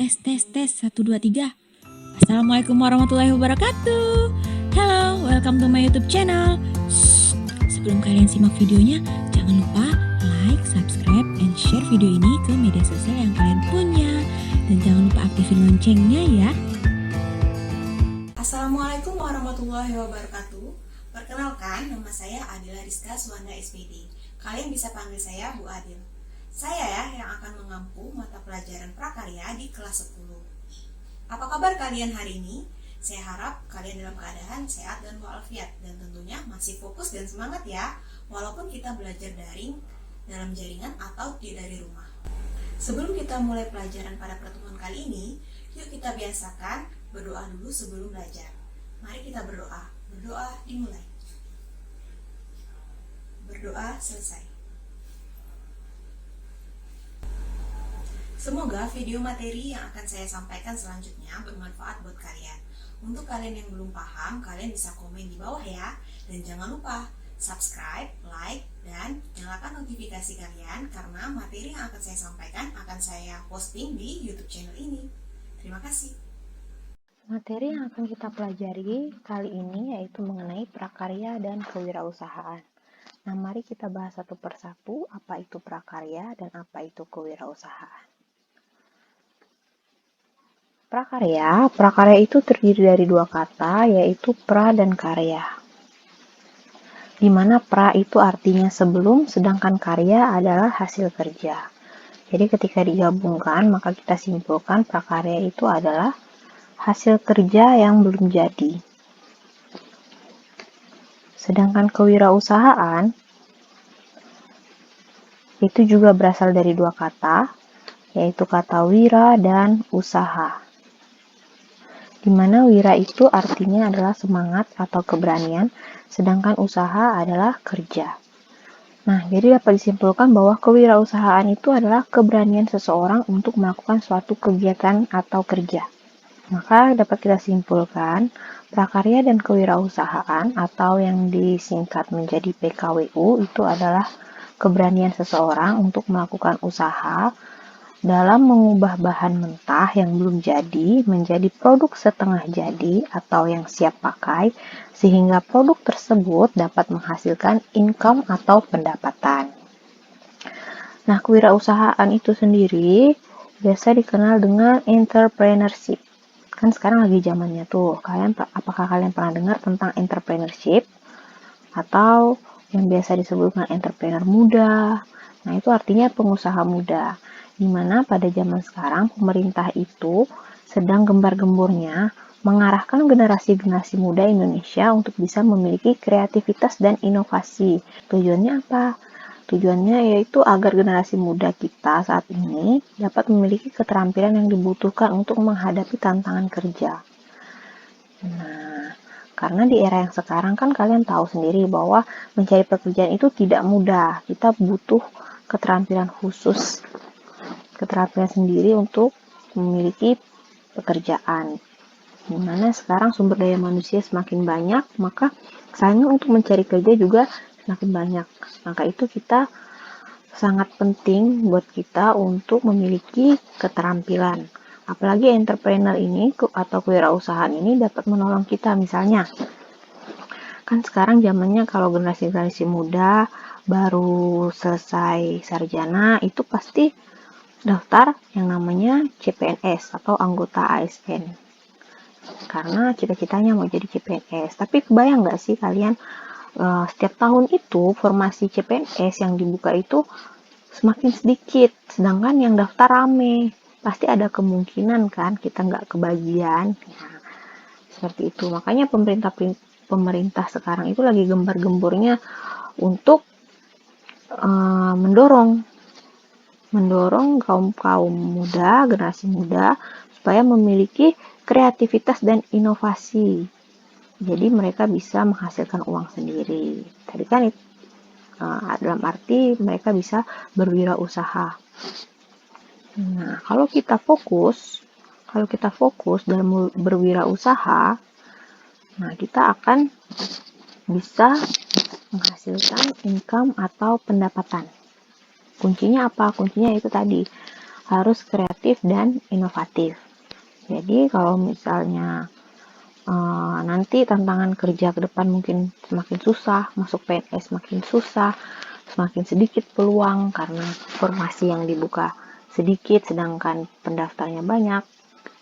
Tes 1 2 3. Assalamualaikum warahmatullahi wabarakatuh. Hello, welcome to my YouTube channel. Sebelum kalian simak videonya, jangan lupa like, subscribe, and share video ini ke media sosial yang kalian punya. Dan jangan lupa aktifin loncengnya ya. Assalamualaikum warahmatullahi wabarakatuh. Perkenalkan, nama saya Adila Rizka Suwanda SPD. Kalian bisa panggil saya Bu Adil. Saya yang akan mengampu mata pelajaran prakarya di kelas 10. Apa kabar kalian hari ini? Saya harap kalian dalam keadaan sehat dan walafiat, dan tentunya masih fokus dan semangat ya, walaupun kita belajar daring dalam jaringan atau dari rumah. Sebelum kita mulai pelajaran pada pertemuan kali ini, yuk kita biasakan berdoa dulu sebelum belajar. Mari kita berdoa. Berdoa dimulai. Berdoa selesai. Semoga video materi yang akan saya sampaikan selanjutnya bermanfaat buat kalian. Untuk kalian yang belum paham, kalian bisa komen di bawah ya. Dan jangan lupa subscribe, like, dan nyalakan notifikasi kalian karena materi yang akan saya sampaikan akan saya posting di YouTube channel ini. Terima kasih. Materi yang akan kita pelajari kali ini yaitu mengenai prakarya dan kewirausahaan. Nah, mari kita bahas satu persatu apa itu prakarya dan apa itu kewirausahaan. Prakarya itu terdiri dari dua kata, yaitu pra dan karya. Di mana pra itu artinya sebelum, sedangkan karya adalah hasil kerja. Jadi ketika digabungkan, maka kita simpulkan prakarya itu adalah hasil kerja yang belum jadi. Sedangkan kewirausahaan itu juga berasal dari dua kata, yaitu kata wira dan usaha. Di mana wira itu artinya adalah semangat atau keberanian, sedangkan usaha adalah kerja. Nah, jadi dapat disimpulkan bahwa kewirausahaan itu adalah keberanian seseorang untuk melakukan suatu kegiatan atau kerja. Maka dapat kita simpulkan, prakarya dan kewirausahaan atau yang disingkat menjadi PKWU itu adalah keberanian seseorang untuk melakukan usaha dalam mengubah bahan mentah yang belum jadi menjadi produk setengah jadi atau yang siap pakai, sehingga produk tersebut dapat menghasilkan income atau pendapatan. Nah, kewirausahaan itu sendiri biasa dikenal dengan entrepreneurship. Kan sekarang lagi zamannya tuh. Apakah kalian pernah dengar tentang entrepreneurship atau yang biasa disebut dengan entrepreneur muda? Nah, itu artinya pengusaha muda. Di mana pada zaman sekarang pemerintah itu sedang gembar-gembornya mengarahkan generasi-generasi muda Indonesia untuk bisa memiliki kreativitas dan inovasi. Tujuannya apa? Tujuannya yaitu agar generasi muda kita saat ini dapat memiliki keterampilan yang dibutuhkan untuk menghadapi tantangan kerja. Nah, karena di era yang sekarang kan kalian tahu sendiri bahwa mencari pekerjaan itu tidak mudah. Kita butuh keterampilan khusus, keterampilan sendiri untuk memiliki pekerjaan. Dimana sekarang sumber daya manusia semakin banyak, maka saingan untuk mencari kerja juga semakin banyak. Maka itu kita sangat penting buat kita untuk memiliki keterampilan. Apalagi entrepreneur ini atau kewirausahaan ini dapat menolong kita. Misalnya, kan sekarang zamannya kalau generasi-generasi muda baru selesai sarjana itu pasti daftar yang namanya CPNS atau anggota ASN. Karena cita-citanya mau jadi CPNS. Tapi kebayang nggak sih kalian setiap tahun itu formasi CPNS yang dibuka itu semakin sedikit, sedangkan yang daftar rame. Pasti ada kemungkinan kan kita nggak kebagian. Nah, seperti itu. Makanya pemerintah sekarang itu lagi gembar-gembornya untuk mendorong kaum muda, generasi muda supaya memiliki kreativitas dan inovasi. Jadi mereka bisa menghasilkan uang sendiri. Tadi kan dalam arti mereka bisa berwirausaha. Nah, kalau kita fokus dalam berwirausaha, nah kita akan bisa menghasilkan income atau pendapatan. Kuncinya apa? Kuncinya itu tadi, harus kreatif dan inovatif. Jadi kalau misalnya nanti tantangan kerja ke depan mungkin semakin susah, masuk PNS makin susah, semakin sedikit peluang karena formasi yang dibuka sedikit sedangkan pendaftarnya banyak.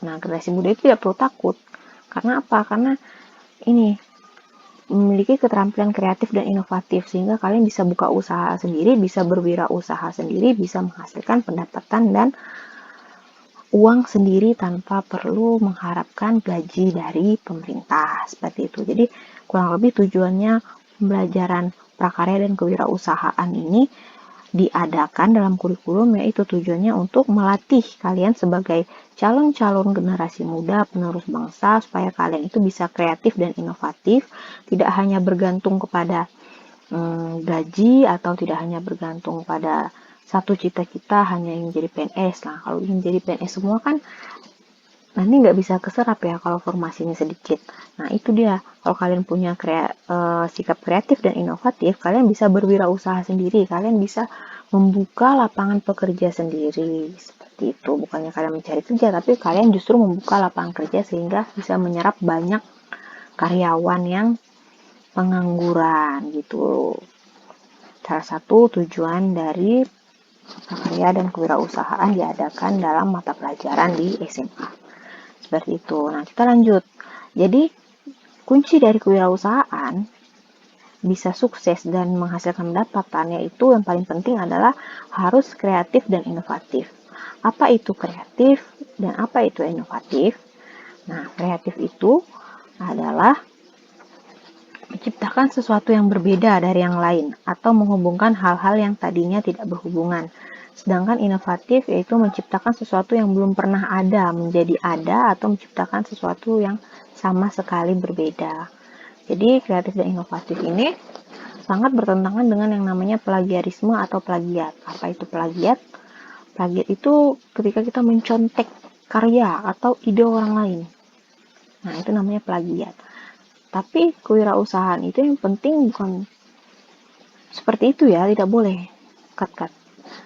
Nah, generasi muda itu tidak perlu takut. Karena apa? Karena ini memiliki keterampilan kreatif dan inovatif sehingga kalian bisa buka usaha sendiri, bisa berwirausaha sendiri, bisa menghasilkan pendapatan dan uang sendiri tanpa perlu mengharapkan gaji dari pemerintah seperti itu. Jadi kurang lebih tujuannya pembelajaran prakarya dan kewirausahaan ini diadakan dalam kurikulum, yaitu tujuannya untuk melatih kalian sebagai calon-calon generasi muda penerus bangsa supaya kalian itu bisa kreatif dan inovatif, tidak hanya bergantung kepada gaji atau tidak hanya bergantung pada satu cita-cita hanya ingin jadi PNS. Nah, kalau ingin jadi PNS semua kan nanti nggak bisa keserap ya kalau formasinya sedikit. Nah, itu dia. Kalau kalian punya sikap kreatif dan inovatif, kalian bisa berwirausaha sendiri. Kalian bisa membuka lapangan pekerja sendiri. Seperti itu. Bukannya kalian mencari kerja, tapi kalian justru membuka lapangan kerja sehingga bisa menyerap banyak karyawan yang pengangguran gitu. Salah satu tujuan dari prakarya dan kewirausahaan diadakan dalam mata pelajaran di SMA. Seperti itu. Nah, kita lanjut. Jadi, kunci dari kewirausahaan bisa sukses dan menghasilkan pendapatan, yaitu yang paling penting adalah harus kreatif dan inovatif. Apa itu kreatif dan apa itu inovatif? Nah, kreatif itu adalah menciptakan sesuatu yang berbeda dari yang lain atau menghubungkan hal-hal yang tadinya tidak berhubungan. Sedangkan inovatif yaitu menciptakan sesuatu yang belum pernah ada menjadi ada atau menciptakan sesuatu yang sama sekali berbeda. Jadi kreatif dan inovatif ini sangat bertentangan dengan yang namanya plagiarisme atau plagiat. Apa itu plagiat? Plagiat itu ketika kita mencontek karya atau ide orang lain. Nah, itu namanya plagiat. Tapi kewirausahaan itu yang penting bukan seperti itu ya, tidak boleh cut.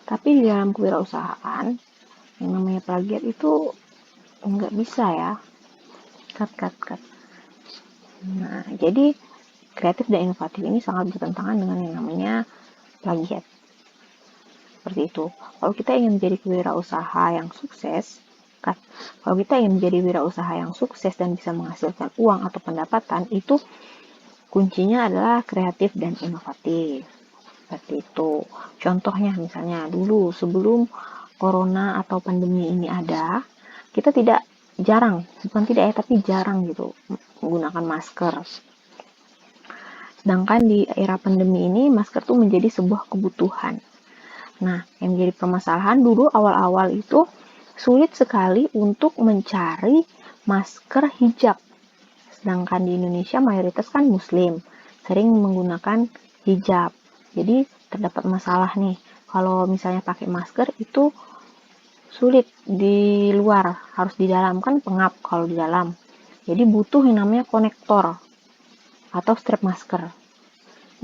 Tapi di dalam kewirausahaan yang namanya plagiat itu nggak bisa ya, cut. Nah, jadi kreatif dan inovatif ini sangat bertentangan dengan yang namanya plagiat. Seperti itu. Kalau kita ingin menjadi kewirausaha yang sukses, kalau kita ingin menjadi wirausaha yang sukses dan bisa menghasilkan uang atau pendapatan, itu kuncinya adalah kreatif dan inovatif. Seperti itu. Contohnya misalnya dulu sebelum corona atau pandemi ini ada, kita bukan tidak ya, tapi jarang gitu menggunakan masker. Sedangkan di era pandemi ini masker tuh menjadi sebuah kebutuhan. Nah, yang menjadi permasalahan dulu awal-awal itu sulit sekali untuk mencari masker hijab. Sedangkan di Indonesia mayoritas kan muslim, sering menggunakan hijab. Jadi terdapat masalah nih, kalau misalnya pakai masker itu sulit di luar, harus di dalam kan pengap kalau di dalam. Jadi butuh yang namanya konektor atau strap masker.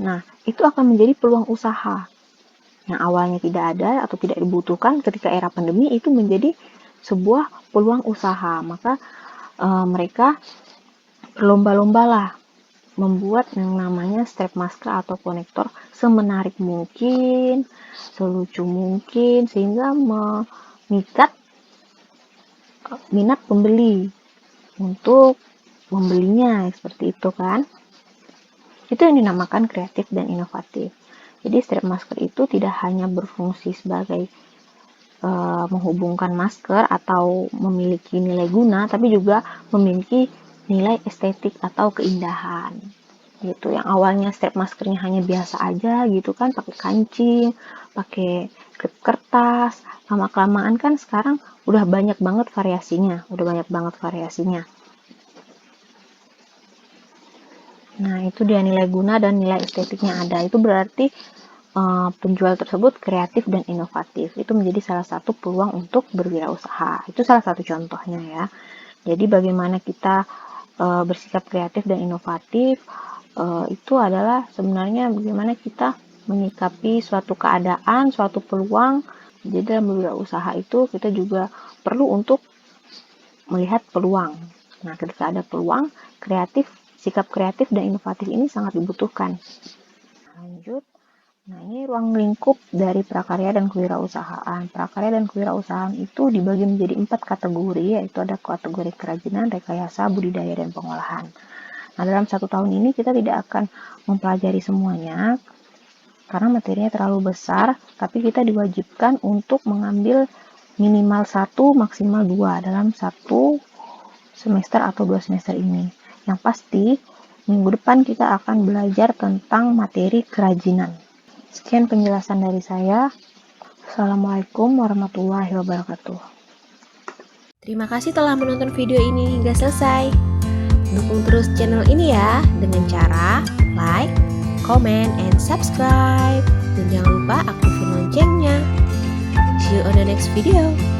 Nah, itu akan menjadi peluang usaha yang awalnya tidak ada atau tidak dibutuhkan ketika era pandemi itu menjadi sebuah peluang usaha. Maka mereka berlomba-lombalah membuat yang namanya strap masker atau konektor semenarik mungkin, selucu mungkin, sehingga memikat minat pembeli untuk membelinya, seperti itu kan. Itu yang dinamakan kreatif dan inovatif. Jadi strap masker itu tidak hanya berfungsi sebagai menghubungkan masker atau memiliki nilai guna, tapi juga memiliki nilai estetik atau keindahan. Gitu. Yang awalnya strap maskernya hanya biasa aja gitu kan, pakai kancing, pakai klip kertas, lama-kelamaan kan sekarang udah banyak banget variasinya. Nah, itu dia nilai guna dan nilai estetiknya ada. Itu berarti penjual tersebut kreatif dan inovatif. Itu menjadi salah satu peluang untuk berwirausaha. Itu salah satu contohnya ya. Jadi bagaimana kita bersikap kreatif dan inovatif itu adalah sebenarnya bagaimana kita menyikapi suatu keadaan, suatu peluang Jadi dalam berwirausaha itu kita juga perlu untuk melihat peluang. Nah, ketika ada peluang, sikap kreatif dan inovatif ini sangat dibutuhkan. Lanjut. Nah, ini ruang lingkup dari prakarya dan kewirausahaan. Prakarya dan kewirausahaan itu dibagi menjadi 4 kategori, yaitu ada kategori kerajinan, rekayasa, budidaya, dan pengolahan. Nah, dalam 1 tahun ini kita tidak akan mempelajari semuanya, karena materinya terlalu besar, tapi kita diwajibkan untuk mengambil minimal 1, maksimal 2 dalam 1 semester atau 2 semester ini. Yang pasti, minggu depan kita akan belajar tentang materi kerajinan. Sekian penjelasan dari saya. Assalamualaikum warahmatullahi wabarakatuh. Terima kasih telah menonton video ini hingga selesai. Dukung terus channel ini ya dengan cara like, comment, and subscribe. Dan jangan lupa aktifin loncengnya. See you on the next video.